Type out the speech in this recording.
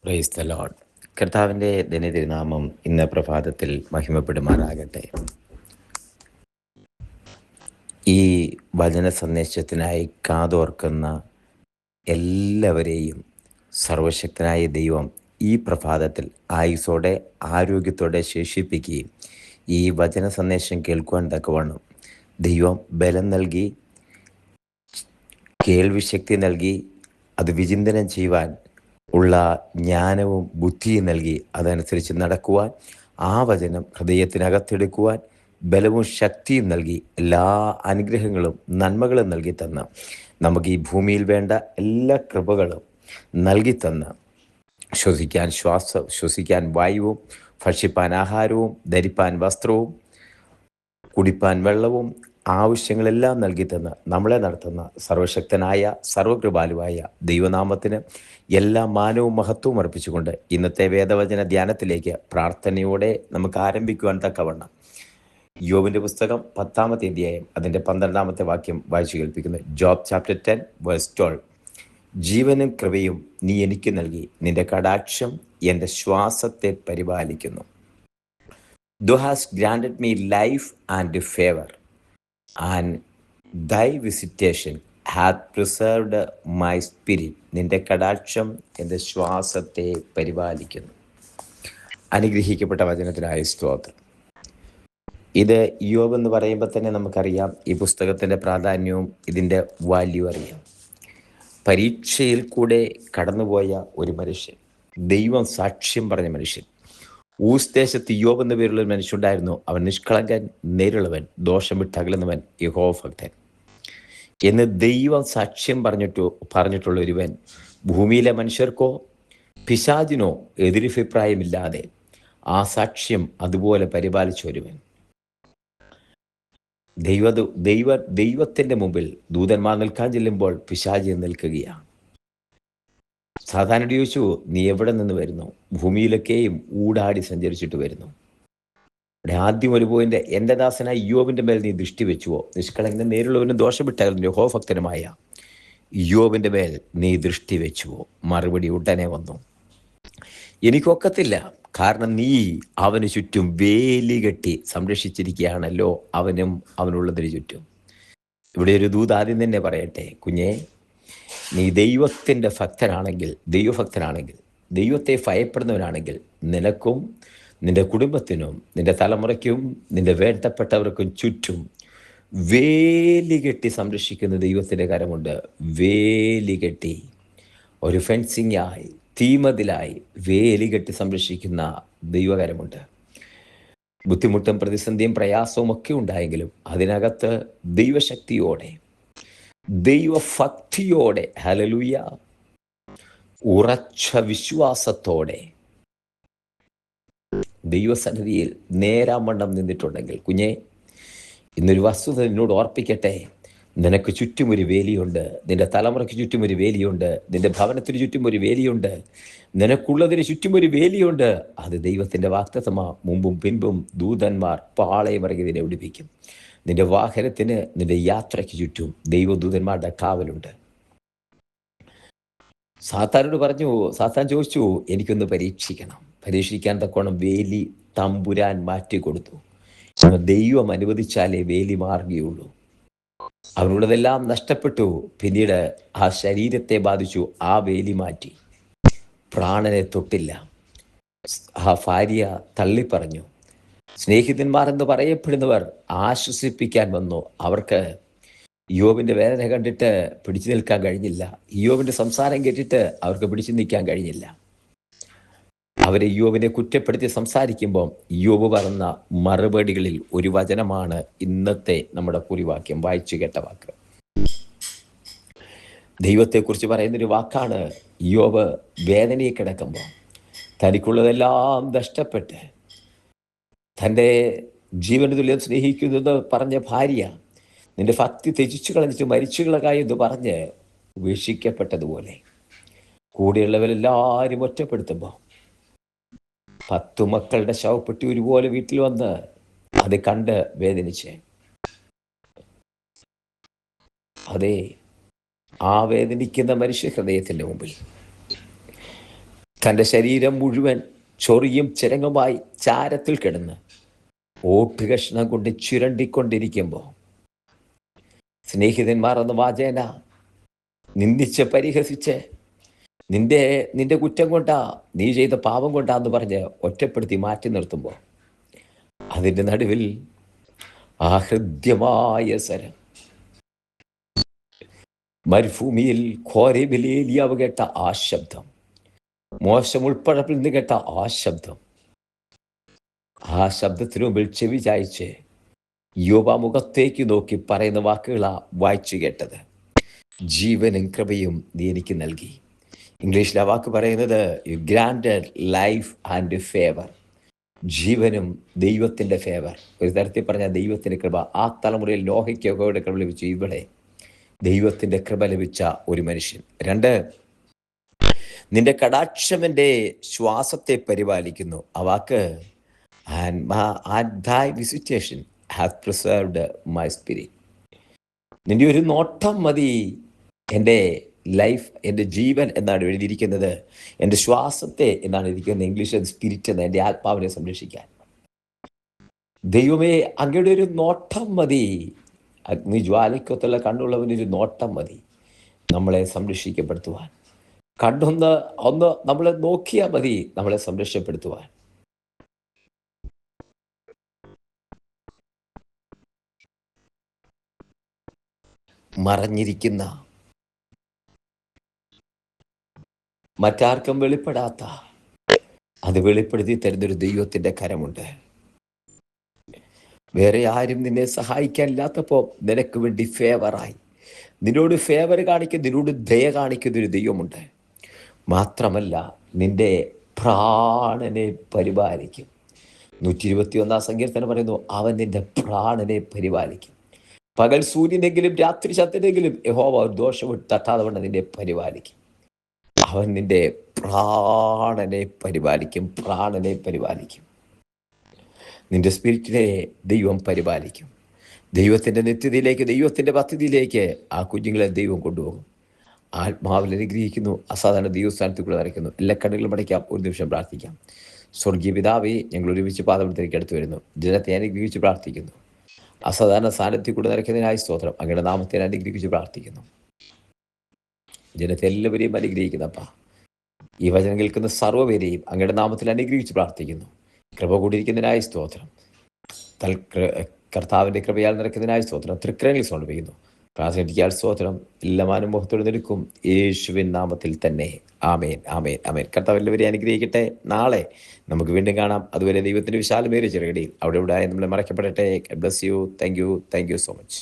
Praise the Lord. കർത്താവിൻ്റെ ധന്യതിരുനാമം ഇന്ന് പ്രഭാതത്തിൽ മഹിമപ്പെടുമാറാകട്ടെ. ഈ വചന സന്ദേശത്തിനായി കാതോർക്കുന്ന എല്ലാവരെയും സർവശക്തനായ ദൈവം ഈ പ്രഭാതത്തിൽ ആയുസ്സോടെ ആരോഗ്യത്തോടെ ശേഷിപ്പിക്കുകയും ഈ വചന സന്ദേശം കേൾക്കുവാൻ തക്കവണ്ണം ദൈവം ബലം നൽകി, കേൾവിശക്തി നൽകി, അത് വിചിന്തനം ചെയ്യുവാൻ ഉള്ള ജ്ഞാനവും ബുദ്ധിയും നൽകി അതനുസരിച്ച് നടക്കുവാൻ, ആ വചനം ഹൃദയത്തിനകത്തെടുക്കുവാൻ ബലവും ശക്തിയും നൽകി, എല്ലാ അനുഗ്രഹങ്ങളും നന്മകളും നൽകി തന്ന് നമുക്ക് ഈ ഭൂമിയിൽ വേണ്ട എല്ലാ കൃപകളും നൽകി തന്ന് ശ്വസിക്കാൻ വായുവും, ഭക്ഷിപ്പാൻ ആഹാരവും, ധരിപ്പാൻ വസ്ത്രവും, കുടിപ്പാൻ വെള്ളവും, ആവശ്യങ്ങളെല്ലാം നൽകി തന്ന് നമ്മളെ നടത്തുന്ന സർവശക്തനായ സർവകൃപാലുവായ ദൈവനാമത്തിന് എല്ലാ മാനവും മഹത്വവും അർപ്പിച്ചുകൊണ്ട് ഇന്നത്തെ വേദവചന ധ്യാനത്തിലേക്ക് പ്രാർത്ഥനയോടെ നമുക്ക് ആരംഭിക്കുവാൻ തക്കവണ്ണം യോബിൻ്റെ പുസ്തകം 10-ാമത്തെ അധ്യായം അതിൻ്റെ 12-ാമത്തെ വാക്യം വായിച്ചു കേൾപ്പിക്കുന്നു. Job chapter 10 verse 12. ജീവനും കൃപയും നീ എനിക്ക് നൽകി, നിന്റെ കടാക്ഷം എൻ്റെ ശ്വാസത്തെ പരിപാലിക്കുന്നു. Thou hast granted me life and favor, and thy visitation hath preserved my spirit. നിന്റെ കടാക്ഷം എൻ്റെ ശ്വാസത്തെ പരിപാലിക്കുന്നു. അനുഗ്രഹിക്കപ്പെട്ട വചനത്തിനായ സ്തോത്രം. ഇത് യോബ് എന്ന് പറയുമ്പോൾ തന്നെ നമുക്കറിയാം ഈ പുസ്തകത്തിൻ്റെ പ്രാധാന്യവും ഇതിൻ്റെ വാല്യൂ അറിയാം. പരീക്ഷയിൽ കൂടെ കടന്നുപോയ ഒരു മനുഷ്യൻ, ദൈവം സാക്ഷ്യം പറഞ്ഞ മനുഷ്യൻ. ഊസ് ദേശത്ത് യോബ് എന്ന പേരുള്ള ഒരു മനുഷ്യനുണ്ടായിരുന്നു. അവൻ നിഷ്കളങ്കൻ, നേരുള്ളവൻ, ദോഷം വിട്ടകലുന്നവൻ, യഹോവഭക്തൻ എന്ന് ദൈവം സാക്ഷ്യം പറഞ്ഞിട്ടുള്ള ഒരുവൻ ഭൂമിയിലെ മനുഷ്യർക്കോ പിശാചിനോ എതിരഭിപ്രായമില്ലാതെ ആ സാക്ഷ്യം അതുപോലെ പരിപാലിച്ച ഒരുവൻ. ദൈവത്തിൻ്റെ മുമ്പിൽ ദൂതന്മാർ നിൽക്കാൻ ചെല്ലുമ്പോൾ പിശാചി നിൽക്കുകയാണ്. സാധാരണ ചോദിച്ചു, നീ എവിടെ നിന്ന് വരുന്നു? ഭൂമിയിലൊക്കെയും ഊടാടി സഞ്ചരിച്ചിട്ട് വരുന്നു. ഇവിടെ ആദ്യം ഒരു പോയിന്റ്, എൻ്റെ ദാസനായ യോബിൻ്റെ മേൽ നീ ദൃഷ്ടി വെച്ചുവോ? നിഷ്കളങ്കനും നേരുള്ളവനും ദോഷം വിട്ടകലുന്ന യഹോവഭക്തനുമായ യോബിൻ്റെ മേൽ നീ ദൃഷ്ടി വെച്ചുവോ? മറുപടി ഉടനെ വന്നു, എനിക്കൊക്കത്തില്ല, കാരണം നീ അവന് ചുറ്റും വേലി കെട്ടി സംരക്ഷിച്ചിരിക്കുകയാണല്ലോ, അവനും അവനുള്ളതിന് ചുറ്റും. ഇവിടെ ഒരു ദൂത് ആദ്യം തന്നെ പറയട്ടെ, കുഞ്ഞേ, നീ ദൈവത്തിൻ്റെ ദൈവഭക്തനാണെങ്കിൽ, ദൈവത്തെ ഭയപ്പെടുന്നവനാണെങ്കിൽ, നിനക്കും നിന്റെ കുടുംബത്തിനും നിന്റെ തലമുറയ്ക്കും നിന്റെ വേണ്ടപ്പെട്ടവർക്കും ചുറ്റും വേലി കെട്ടി സംരക്ഷിക്കുന്ന ദൈവത്തിൻ്റെ കരമുണ്ട്. വേലി കെട്ടി, ഒരു ഫെൻസിങ്ങായി, തീമതിലായി വേലി കെട്ടി സംരക്ഷിക്കുന്ന ദൈവകരമുണ്ട്. ബുദ്ധിമുട്ടും പ്രതിസന്ധിയും പ്രയാസവും ഒക്കെ ഉണ്ടായെങ്കിലും അതിനകത്ത് ദൈവശക്തിയോടെ, ദൈവഭക്തിയോടെ, ഹല്ലേലൂയ, ഉറച്ച വിശ്വാസത്തോടെ ദൈവസന്നിധിയിൽ നേരാമണ്ണം നിന്നിട്ടുണ്ടെങ്കിൽ, കുഞ്ഞെ, ഇന്നൊരു വസ്തുത നിന്നോട് ഓർപ്പിക്കട്ടെ. നിനക്ക് ചുറ്റും ഒരു വേലിയുണ്ട്, നിന്റെ തലമുറയ്ക്ക് ചുറ്റും ഒരു വേലിയുണ്ട്, നിന്റെ ഭവനത്തിന് ചുറ്റും ഒരു വേലിയുണ്ട്, നിനക്കുള്ളതിന് ചുറ്റും ഒരു വേലിയുണ്ട്. അത് ദൈവത്തിൻ്റെ വാഗ്ദത്തമാ. മുമ്പും പിൻപും ദൂതന്മാർ പാളയമറികെ നിന്നെ ഒടിപ്പിക്കും. നിന്റെ വാഹനത്തിന്, നിന്റെ യാത്രയ്ക്ക് ചുറ്റും ദൈവദൂതന്മാരുടെ കാവലുണ്ട്. സാത്താൻ ചോദിച്ചു, എനിക്കൊന്ന് പരീക്ഷിക്കാൻ തക്കോണം വേലി തമ്പുരാൻ മാറ്റിക്കൊടുത്തു. ദൈവം അനുവദിച്ചാലേ വേലി മാറുകയുള്ളൂ. അവനുള്ളതെല്ലാം നഷ്ടപ്പെട്ടു. പിന്നീട് ആ ശരീരത്തെ ബാധിച്ചു. ആ വേലി മാറ്റി, പ്രാണനെ തൊട്ടില്ല. ആ ഭാര്യ തള്ളിപ്പറഞ്ഞു. സ്നേഹിതന്മാർ എന്ന് പറയപ്പെടുന്നവർ ആശ്വസിപ്പിക്കാൻ വന്നു. അവർക്ക് യോബിൻ്റെ വേദന കണ്ടിട്ട് പിടിച്ചു നിൽക്കാൻ കഴിഞ്ഞില്ല. യോബിൻ്റെ സംസാരം കേട്ടിട്ട് അവർക്ക് പിടിച്ചു നിൽക്കാൻ കഴിഞ്ഞില്ല. അവരെ യോബിനെ കുറ്റപ്പെടുത്തി സംസാരിക്കുമ്പോൾ യോബ് പറഞ്ഞ മറുപടികളിൽ ഒരു വചനമാണ് ഇന്നത്തെ നമ്മുടെ കുറിവാക്യം, വായിച്ചു കേട്ട വാക്ക്. ദൈവത്തെക്കുറിച്ച് പറയുന്നൊരു വാക്കാണ്. യോബ് വേദനയിൽ കിടക്കുമ്പോൾ, തനിക്കുള്ളതെല്ലാം നഷ്ടപ്പെട്ട് തൻ്റെ ജീവന് തുല്യം സ്നേഹിക്കുന്നത് പറഞ്ഞ ഭാര്യ നിന്റെ ഭക്തി ത്യജിച്ചു കളഞ്ഞിട്ട് മരിച്ചു കളകായെന്ന് പറഞ്ഞ് ഉപേക്ഷിക്കപ്പെട്ടതുപോലെ കൂടെയുള്ളവരെല്ലാവരും ഒറ്റപ്പെടുത്തുമ്പോൾ 10 മക്കളുടെ ശവപ്പെട്ടി ഒരുപോലെ വീട്ടിൽ വന്ന് അത് കണ്ട് വേദനിച്ച്, അതേ, ആ വേദനിക്കുന്ന മനുഷ്യ ഹൃദയത്തിൻ്റെ മുമ്പിൽ തൻ്റെ ശരീരം മുഴുവൻ ചൊറിയും ചിരങ്ങുമായി ചാരത്തിൽ കിടന്ന് ഓട്ടുകഷ്ണം കൊണ്ട് ചുരണ്ടിക്കൊണ്ടിരിക്കുമ്പോൾ സ്നേഹിതന്മാർ എന്ന വാചേന നിന്ദിച്ച് പരിഹസിച്ച് നിന്റെ കുറ്റം കൊണ്ടാ, നീ ചെയ്ത പാപം കൊണ്ടാന്ന് പറഞ്ഞ് ഒറ്റപ്പെടുത്തി മാറ്റി നിർത്തുമ്പോൾ അതിൻ്റെ നടുവിൽ ആ ഹൃദ്യമായ സ്വരം, മരുഭൂമിയിൽ ഘോരേബിൽ ഏലിയാവ് കേട്ട ആ ശബ്ദം, മോശം ഉൾപ്പഴപ്പിൽ നിന്ന് കേട്ട ആ ശബ്ദം, ആ ശബ്ദത്തിനു മുമ്പിൽ ചെവി ചായ്ച്ച് യോബ മുഖത്തേക്ക് നോക്കി പറയുന്ന വാക്കുകളാ വായിച്ചു കേട്ടത്. ജീവനും കൃപയും നീ എനിക്ക് നൽകി. ഇംഗ്ലീഷിൽ ആ വാക്ക് പറയുന്നത് you granted life and favour. ജീവനും ദൈവത്തിൻ്റെ ഫേവർ. ഒരു തരത്തിൽ പറഞ്ഞാൽ ദൈവത്തിൻ്റെ കൃപ. ആ തലമുറയിൽ നോഹയ്ക്കൊക്കെ കൃപ ലഭിച്ചു. ഇവിടെ ദൈവത്തിൻ്റെ കൃപ ലഭിച്ച ഒരു മനുഷ്യൻ. 2, നിന്റെ കടാക്ഷമെൻ്റെ ശ്വാസത്തെ പരിപാലിക്കുന്നു. ആ വാക്ക് thy visitation hath preserved my spirit. നിന്റെ ഒരു നോട്ടം മതി എൻ്റെ ലൈഫ്, എൻ്റെ ജീവൻ എന്നാണ് എഴുതിയിരിക്കുന്നത്. എൻ്റെ ശ്വാസത്തെ എന്നാണ് ഇരിക്കുന്നത് ഇംഗ്ലീഷിൽ, സ്പിരിറ്റ് എന്ന എൻ്റെ ആത്മാവിനെ സംരക്ഷിക്കാൻ. ദൈവമേ, അങ്ങയുടെ ഒരു നോട്ടം മതി. അഗ്നി ജ്വാലയ്ക്കൊത്തുള്ള കണ്ണുള്ളവനൊരു നോട്ടം മതി നമ്മളെ സംരക്ഷിക്കപ്പെടുത്തുവാൻ. കണ്ണൊന്ന് നമ്മളെ നോക്കിയാൽ മതി നമ്മളെ സംരക്ഷപ്പെടുത്തുവാൻ. മറഞ്ഞിരിക്കുന്ന, മറ്റാർക്കും വെളിപ്പെടാത്ത, അത് വെളിപ്പെടുത്തി തരുന്നൊരു ദൈവത്തിൻ്റെ കരമുണ്ട്. വേറെ ആരും നിന്നെ സഹായിക്കാനില്ലാത്തപ്പോൾ നിനക്ക് വേണ്ടി ഫേവറായി നിന്നോട് ഫേവർ കാണിക്കുന്ന, നിന്നോട് ദയ കാണിക്കുന്നൊരു ദൈവമുണ്ട്. മാത്രമല്ല നിന്റെ പ്രാണനെ പരിപാലിക്കും. 121 സങ്കീർത്തനം പറയുന്നു, അവൻ നിന്റെ പ്രാണനെ പരിപാലിക്കും. പകൽ സൂര്യനെങ്കിലും രാത്രി ചന്ദ്രനെങ്കിലും യഹോവ ഒരു ദോഷം തട്ടാതെ വണ്ണം നിന്നെ പരിപാലിക്കും. അവൻ നിന്റെ പ്രാണനെ പരിപാലിക്കും. പ്രാണനെ പരിപാലിക്കും. നിന്റെ സ്പിരിറ്റിനെ ദൈവം പരിപാലിക്കും. ദൈവത്തിൻ്റെ നിത്യതയിലേക്ക്, ദൈവത്തിൻ്റെ പദ്ധതിയിലേക്ക് ആ കുഞ്ഞുങ്ങളെ ദൈവം കൊണ്ടുപോകും. ആത്മാവിൽ അനുഗ്രഹിക്കുന്നു. അസാധാരണ ദൈവസ്ഥാനത്തിൽ കൂടെ നിറയ്ക്കുന്നു. എല്ലാ കണ്ണുകളും അടയ്ക്കാം. ഒരു നിമിഷം പ്രാർത്ഥിക്കാം. സ്വർഗീയ പിതാവേ, ഞങ്ങൾ ഒരുമിച്ച് പാദപീഠത്തിലേക്ക് അടുത്ത് വരുന്നു. ജനത്തെ അനുഗ്രഹിച്ച് പ്രാർത്ഥിക്കുന്നു. അസാധാരണ സാന്നിധ്യം കൂടെ നിറയ്ക്കുന്നതിനായി സ്തോത്രം. അങ്ങയുടെ നാമത്തെ അനുഗ്രഹിച്ച് പ്രാർത്ഥിക്കുന്നു. ജനത്തെ എല്ലാവരെയും അനുഗ്രഹിക്കുന്നപ്പ, ഈ വചനം കേൾക്കുന്ന സർവ്വപേരെയും അങ്ങയുടെ നാമത്തിൽ അനുഗ്രഹിച്ച് പ്രാർത്ഥിക്കുന്നു. കൃപ കൂടിയിരിക്കുന്നതിനായി സ്തോത്രം. കർത്താവിൻ്റെ കൃപയാൽ നിറയ്ക്കുന്നതിനായി സ്തോത്രം. തൃക്കരങ്ങളിൽ സമർപ്പിക്കുന്നു. പ്രാർത്ഥിക്കാൻ സ്തോത്രം. എല്ലാ മാനമോഹത്തോട് നിൽക്കും യേശുവിൻ നാമത്തിൽ തന്നെ. ആമേൻ, ആമേൻ, ആമേൻ. കർത്താവ് എല്ലാവരെയും അനുഗ്രഹിക്കട്ടെ. നാളെ നമുക്ക് വീണ്ടും കാണാം. അതുവരെ ദൈവത്തിൻ്റെ വിശാലമേറിയ ചിറകടിയിൽ അവിടെ നമ്മളെ മറക്കപ്പെടട്ടെ. Bless you. Thank you so much.